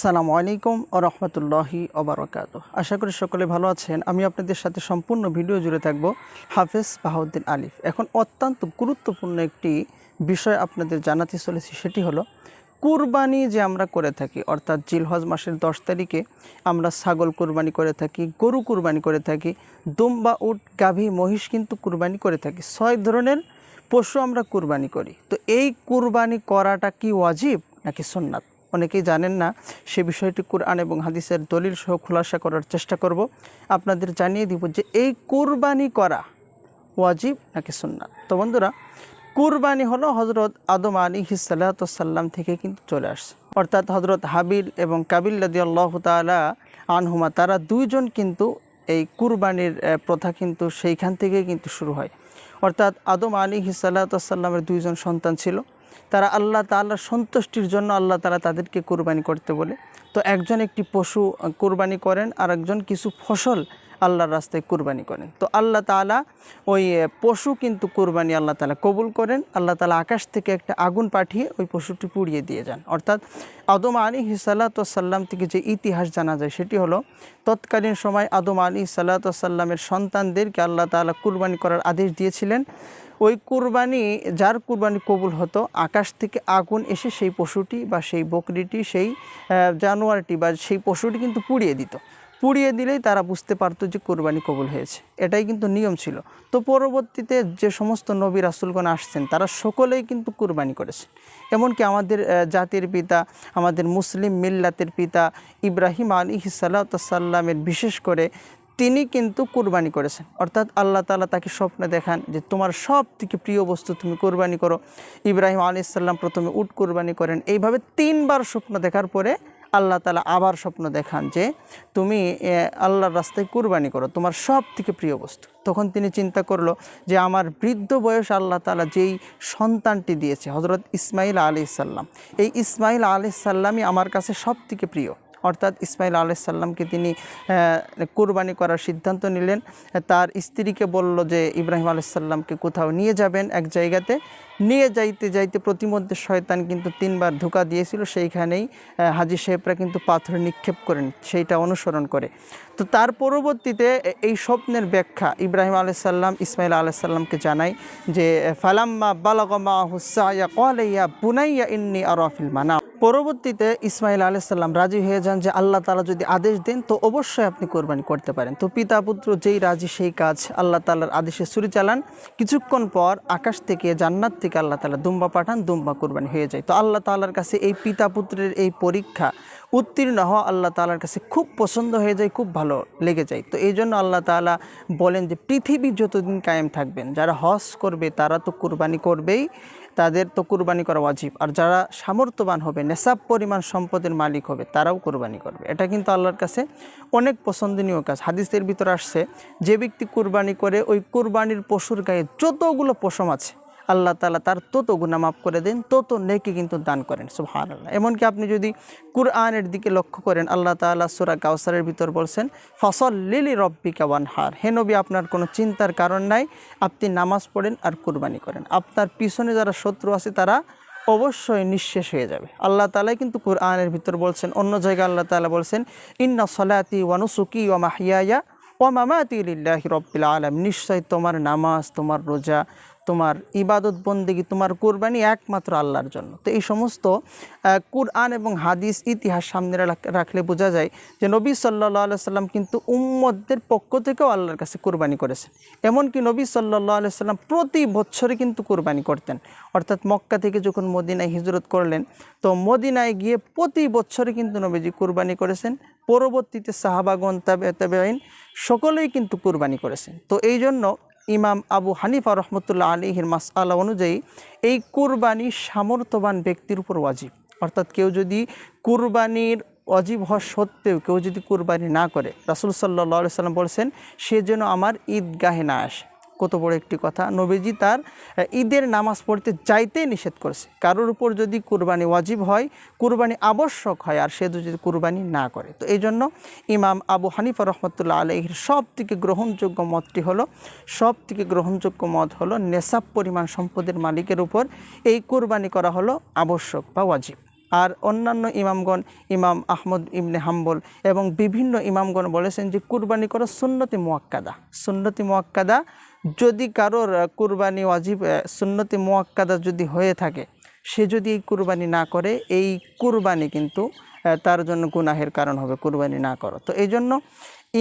আসসালামু আলাইকুম ওয়া রাহমাতুল্লাহি ওয়া বারাকাতুহু। আশা করি সকলে ভালো আছেন। আমি আপনাদের সাথে সম্পূর্ণ ভিডিও জুড়ে থাকব হাফেজ বাহাউদ্দিন আলিফ। এখন অত্যন্ত গুরুত্বপূর্ণ একটি বিষয় আপনাদের জানাতে চলেছি, সেটি হলো কুরবানি যে আমরা করে থাকি, অর্থাৎ জিলহজ মাসের 10 তারিখে আমরা ছাগল কুরবানি করে থাকি, গরু কুরবানি করে থাকি, দুম্বা, উট, গাভী, মহিষ কিন্তু কুরবানি করে থাকি। 6 ধরনের পশু আমরা কুরবানি করি। তো এই কুরবানি করাটা কি ওয়াজিব নাকি সুন্নাত? অনেকেই জানেন না। সে বিষয়টি কুরআন এবং হাদিসের দলিল সহ খুলাসা করার চেষ্টা করব। আপনাদের জানিয়ে দিব যে এই কুরবানি করা ওয়াজিব নাকি সুন্নাত। তো বন্ধুরা, কুরবানি হলো হজরত আদম আলাইহিস সালাতু ওয়াস সালাম থেকে কিন্তু চলে আসছে। অর্থাৎ হজরত হাবিল এবং কাবিল রাদিয়াল্লাহু তাআলা আনহুমা, তারা দুইজন কিন্তু এই কুরবানির প্রথা কিন্তু সেইখান থেকেই কিন্তু শুরু হয়। অর্থাৎ আদম আলাইহিস সালাতু ওয়াস সালামের দুইজন সন্তান ছিল। তারা আল্লাহ তাআলার সন্তুষ্টির জন্য আল্লাহ তাআলা তাদেরকে কুরবানি করতে বলে। তো একজন একটি পশু কুরবানি করেন, আর একজন কিছু ফসল আল্লাহর রাস্তায় কুরবানি করেন। তো আল্লাহ তাআলা ওই পশু কিন্তু কুরবানি আল্লাহ তাআলা কবুল করেন। আল্লাহ তাআলা আকাশ থেকে একটা আগুন পাঠিয়ে ওই পশুটি পুড়িয়ে দিয়ে যান। অর্থাৎ আদম আলাইহিস সালাতু ওয়াস সালাম থেকে যে ইতিহাস জানা যায় সেটি হলো, তৎকালীন সময় আদম আলাইহিস সালাতু ওয়াস সালামের সন্তানদেরকে আল্লাহ তাআলা কুরবানি করার আদেশ দিয়েছিলেন। ওই কুরবানি, যার কুরবানি কবুল হতো, আকাশ থেকে আগুন এসে সেই পশুটি বা সেই বকরিটি, সেই জানোয়ারটি বা সেই পশুটি কিন্তু পুড়িয়ে দিত। পুড়িয়ে দিলেই তারা বুঝতে পারতো যে কুরবানি কবুল হয়েছে। এটাই কিন্তু নিয়ম ছিল। তো পরবর্তীতে যে সমস্ত নবী রাসূলগণ আসছেন, তারা সকলেই কিন্তু কুরবানি করেছেন। এমনকি আমাদের জাতির পিতা, আমাদের মুসলিম মিল্লাতের পিতা ইব্রাহিম আলাইহিস সালাতু ওয়াস সালামের বিশেষ করে তিনি কিন্তু কুরবানি করেছেন। অর্থাৎ আল্লাহ তাআলা তাকে স্বপ্নে দেখান যে তোমার সব থেকে প্রিয় বস্তু তুমি কুরবানি করো। ইব্রাহিম আলাইহিস সালাম প্রথমে উট কুরবানি করেন। এইভাবে 3 বার স্বপ্ন দেখার পরে আল্লাহ তাআলা আবার স্বপ্ন দেখান যে তুমি আল্লাহর রাস্তায় কুরবানি করো, তোমার সব থেকে প্রিয় বস্তু। তখন তিনি চিন্তা করলো যে আমার বৃদ্ধ বয়স আল্লাহ তাআলা যেই সন্তানটি দিয়েছে, হযরত ইসমাইল আলাইহিস সালাম, এই ইসমাইল আলাইহিস সালামই আমার কাছে সব থেকে প্রিয়। অর্থাৎ ইসমাইল আলাইহিস সালামকে তিনি কুরবানি করার সিদ্ধান্ত নিলেন। তার স্ত্রীকে বলল যে ইব্রাহিম আলাইহিস সালামকে কোথাও নিয়ে যাবেন এক জায়গাতে। নিয়ে যাইতে যাইতে প্রতিমধ্যে শয়তান কিন্তু 3 বার ধোঁকা দিয়েছিল। সেইখানেই হাজী সাহেবরা কিন্তু পাথর নিক্ষেপ করেন সেইটা অনুসরণ করে। তো তার পরবর্তীতে এই স্বপ্নের ব্যাখ্যা ইব্রাহিম আলাইহিস সালাম ইসমাইল আলাইহিস সালামকে জানায় যে ফালাম্মা বালাগা মাহুস সায়া ক্বালা ইয়া বুনাইয়া ইন্নী আরা ফিল মানাম। পরবর্তীতে ইসমাইল আলাইহিস সালাম রাজি হয়ে যান যে আল্লাহ তাআলা যদি আদেশ দেন তো অবশ্যই আপনি কোরবানি করতে পারেন। তো পিতা পুত্র যেই রাজি সেই কাজ আল্লাহ তাআলার আদেশে ছুরি চালান। কিছুক্ষণ পর আকাশ থেকে, জান্নাত থেকে আল্লাহ তাআলা দুম্বা পাঠান, দুম্বা কোরবানি হয়ে যায়। তো আল্লাহ তাআলার কাছে এই পিতা পুত্রের এই পরীক্ষা উত্তীর্ণ হওয়া আল্লাহ তাআলার কাছে খুব পছন্দ হয়ে যায়, খুব ভালো লেগে যায়। তো এই জন্য আল্লাহ তাআলা বলেন যে পৃথিবী যতদিন কায়েম থাকবেন, যারা হজ করবে তারা তো কুরবানি করবেই, তাদের তো কুরবানি করা ওয়াজিব। আর যারা সামর্থ্যবান হবে, নেশাব পরিমাণ সম্পদের মালিক হবে, তারাও কুরবানি করবে। এটা কিন্তু আল্লাহর কাছে অনেক পছন্দনীয় কাজ। হাদিসের ভিতর আসছে, যে ব্যক্তি কুরবানি করে ওই কুরবানির পশুর গায়ে যতগুলো পশম আছে আল্লাহ তাআলা তার তত গুনাহ মাফ করে দেন, তত নেকি কিন্তু দান করেন। সুবহানাল্লাহ। এমনকি আপনি যদি কুরআনের দিকে লক্ষ্য করেন, আল্লাহ তাআলা সূরা কাউসারের ভিতর বলছেন ফাসাল্লি লিরাব্বিকা ওয়ানহার। হে নবী, আপনার কোনো চিন্তার কারণ নাই, আপনি নামাজ পড়েন আর কুরবানি করেন। আপনার পিছনে যারা শত্রু আছে তারা অবশ্যই নিঃশেষ হয়ে যাবে। আল্লাহ তাআলাই কিন্তু কুরআনের ভিতর বলছেন। অন্য জায়গায় আল্লাহ তাআলা বলছেন ইন্না সলাতি ওয়া নুসুকি ওয়া মাহইয়ায়া ওয়া মামাতি লিল্লাহি রাব্বিল আলামিন। নিশ্চয় তোমার নামাজ, তোমার রোজা, তোমার ইবাদত বন্দেগী, তোমার কুরবানি একমাত্র আল্লাহর জন্য। তো এই সমস্ত কুরআন এবং হাদিস ইতিহাস সামনে রাখলে বোঝা যায় যে নবী সাল্লাল্লাহু আলাইহি সাল্লাম কিন্তু উম্মতদের পক্ষ থেকেও আল্লাহর কাছে কুরবানি করেছেন। এমনকি নবী সাল্লাল্লাহু আলাইহি সাল্লাম প্রতি বছরে কিন্তু কুরবানি করতেন। অর্থাৎ মক্কা থেকে যখন মদিনায় হিজরত করলেন, তো মদিনায় গিয়ে প্রতি বছরে কিন্তু নবীজি কুরবানি করেছেন। পরবর্তীতে সাহাবাগণ, তাবেঈন সকলেই কিন্তু কুরবানি করেছেন। তো এই জন্য ইমাম আবু হানিফা রহমতুল্লাহ আলাইহির মাসআলা অনুযায়ী এই কুরবানি সামর্থ্যবান ব্যক্তির উপর ওয়াজিব। অর্থাৎ কেউ যদি কুরবানির ওয়াজিব হওয়া সত্ত্বেও কেউ যদি কুরবানি না করে, রাসূল সাল্লাল্লাহু আলাইহি সাল্লাম বলেছেন সে যেন আমার ঈদগাহে না আসে। কত বড় একটি কথা! নবীজি তার ঈদের নামাজ পড়তে যাইতেই নিষেধ করেছে। কারোর উপর যদি কুরবানি ওয়াজিব হয়, কুরবানি আবশ্যক হয়, আর সে যদি কুরবানি না করে। তো এই জন্য ইমাম আবু হানিফা রহমতুল্লাহ আলাইহির সব থেকে গ্রহণযোগ্য মতটি হলো, নেশাব পরিমাণ সম্পদের মালিকের উপর এই কুরবানি করা হলো আবশ্যক বা ওয়াজিব। আর অন্যান্য ইমামগণ ইমাম আহমদ ইবনে হাম্বল এবং বিভিন্ন ইমামগণ বলেছেন যে কুরবানি করা সুন্নতে মুআক্কাদা। সুন্নতে মুআক্কাদা যদি কারোর কুরবানি ওয়াজিব সুন্নতে মুআক্কাদা যদি হয়ে থাকে, সে যদি এই কুরবানি না করে, এই কুরবানি কিন্তু তার জন্য গুনাহের কারণ হবে কুরবানি না করা। তো এই জন্য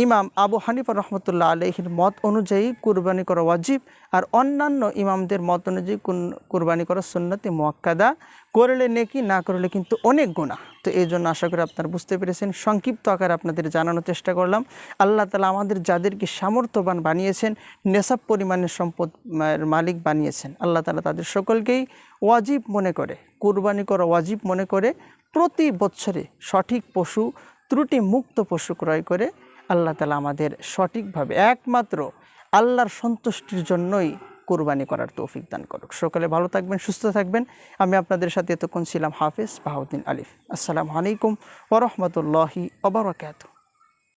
ইমাম আবু হানিফা রহমতুল্লাহ আলাইহির মত অনুযায়ী কুরবানি করা ওয়াজিব, আর অন্যান্য ইমামদের মত অনুযায়ী কুরবানি করা সুন্নতে মুআক্কাদা, করলে নেকি, না করলে কিন্তু অনেক গুনাহ। তো এই জন্য আশা করি আপনারা বুঝতে পেরেছেন। সংক্ষিপ্ত আকারে আপনাদের জানানোর চেষ্টা করলাম। আল্লাহ তাআলা আমাদের যাদেরকে সামর্থ্যবান বানিয়েছেন, নেশাব পরিমাণের সম্পদ মালিক বানিয়েছেন, আল্লাহ তাআলা তাদের সকলকেই ওয়াজিব মনে করে, কুরবানি করা ওয়াজিব মনে করে প্রতি বছরে সঠিক পশু, ত্রুটি মুক্ত পশু ক্রয় করে আল্লাহ তাআলা আমাদের সঠিকভাবে একমাত্র আল্লাহর সন্তুষ্টির জন্যই কুরবানি করার তৌফিক দান করুক। সকলে ভালো থাকবেন, সুস্থ থাকবেন। আমি আপনাদের সাথে এতক্ষণ ছিলাম হাফেজ বাহাউদ্দিন আলিফ। আসসালামু আলাইকুম ওয়া রাহমাতুল্লাহি ওয়া বারাকাতুহু।